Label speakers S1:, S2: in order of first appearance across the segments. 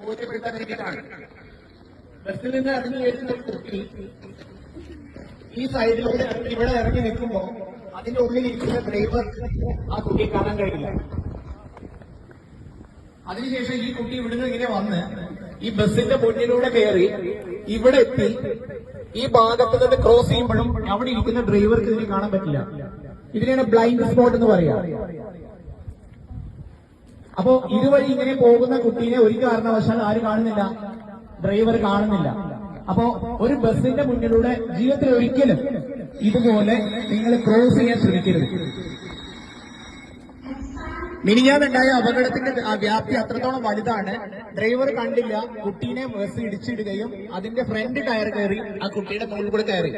S1: ബോധ്യപ്പെടുത്താൻ വേണ്ടിയിട്ടാണ്. ബസ്സിൽ നിന്ന് ഇറങ്ങി വരുന്ന ഒരു കുട്ടി ഈ സൈഡിലൂടെ ഇവിടെ ഇറങ്ങി നിൽക്കുമ്പോ അതിന്റെ ഉള്ളിലിരിക്കുന്ന ഡ്രൈവർ ആ കുട്ടിയെ കാണാൻ കഴിയില്ല. അതിനുശേഷം ഈ കുട്ടി ഇവിടുന്ന് ഇങ്ങനെ വന്ന് ഈ ബസ്സിന്റെ മുന്നിലൂടെ കയറി ഇവിടെ എത്തി ഈ ഭാഗത്ത് നിന്ന് ക്രോസ് ചെയ്യുമ്പോഴും അവിടെ ഇരിക്കുന്ന ഡ്രൈവർക്ക് ഇതിനെ കാണാൻ പറ്റില്ല. ഇതിനെയാണ് ബ്ലൈൻഡ് സ്പോട്ട് എന്ന് പറയാ. അപ്പോ ഇതുവഴി ഇങ്ങനെ പോകുന്ന കുട്ടീനെ ഒരു കാരണവശാൽ ആര് കാണുന്നില്ല? ഡ്രൈവർ കാണുന്നില്ല. അപ്പോ ഒരു ബസ്സിന്റെ മുന്നിലൂടെ ജീവിതത്തിൽ ഒരിക്കലും ഇതുപോലെ നിങ്ങൾ ക്രോസ് ചെയ്യാൻ ശ്രമിക്കരുത്. മിനിഞ്ഞാന്നുണ്ടായ അപകടത്തിന്റെ വ്യാപ്തി അത്രത്തോളം വലുതാണ്. ഡ്രൈവർ കണ്ടില്ല, കുട്ടീനെ ബസ് ഇടിച്ചിടുകയും അതിന്റെ ഫ്രണ്ട് ടയർ കയറി ആ കുട്ടിയുടെ മുകളിൽ കൂടെ കയറി.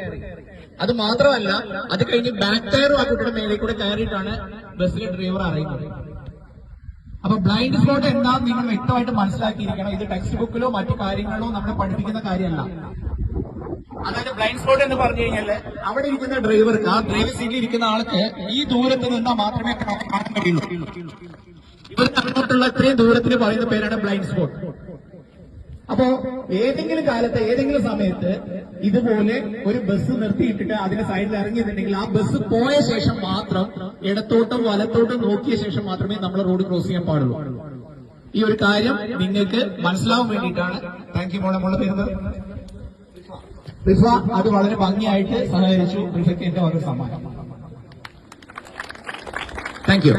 S1: അത് മാത്രമല്ല, അത് കഴിഞ്ഞ് ബാക്ക് ടയറും ആ കുട്ടിയുടെ മേലെ കൂടെ കയറിയിട്ടാണ് ബസ്സിലെ ഡ്രൈവർ അറിയുന്നത്. അപ്പൊ ബ്ലൈൻഡ് സ്പോട്ട് എന്താണെന്ന് നിങ്ങൾ വ്യക്തമായിട്ട് മനസ്സിലാക്കിയിരിക്കണം. ഇത് ടെക്സ്റ്റ് ബുക്കിലോ മറ്റു കാര്യങ്ങളിലോ നമ്മളെ പഠിപ്പിക്കുന്ന കാര്യമല്ല. അതായത് ബ്ലൈൻഡ് സ്പോട്ട് എന്ന് പറഞ്ഞു കഴിഞ്ഞാൽ അവിടെ ഇരിക്കുന്ന ഡ്രൈവർക്ക്, ആ ഡ്രൈവർ സീറ്റിൽ ഇരിക്കുന്ന ആൾക്ക് ഈ ദൂരത്ത് നിന്നാൽ മാത്രമേ കാണാൻ കഴിയുള്ളൂ. ഇവർക്ക് അങ്ങോട്ടുള്ള ഇത്രയും ദൂരത്തിന് പറയുന്ന പേരാണ് ബ്ലൈൻഡ് സ്പോട്ട്. അപ്പോ ഏതെങ്കിലും കാലത്ത് ഏതെങ്കിലും സമയത്ത് ഇതുപോലെ ഒരു ബസ് നിർത്തിയിട്ടിട്ട് അതിന്റെ സൈഡിൽ ഇറങ്ങിയിട്ടുണ്ടെങ്കിൽ ആ ബസ് പോയ ശേഷം മാത്രം ഇടത്തോട്ടും വലത്തോട്ടും നോക്കിയ ശേഷം മാത്രമേ നമ്മൾ റോഡ് ക്രോസ് ചെയ്യാൻ പാടുള്ളൂ. ഈ ഒരു കാര്യം നിങ്ങൾക്ക് മനസ്സിലാവാൻ വേണ്ടിയിട്ടാണ്. താങ്ക് യു മോളെ. മോളെ പേര് റിഫ. അത് വളരെ ഭംഗിയായിട്ട് സഹകരിച്ചു. റിഫയ്ക്ക് എന്റെ വക സമ്മാനം. Thank you.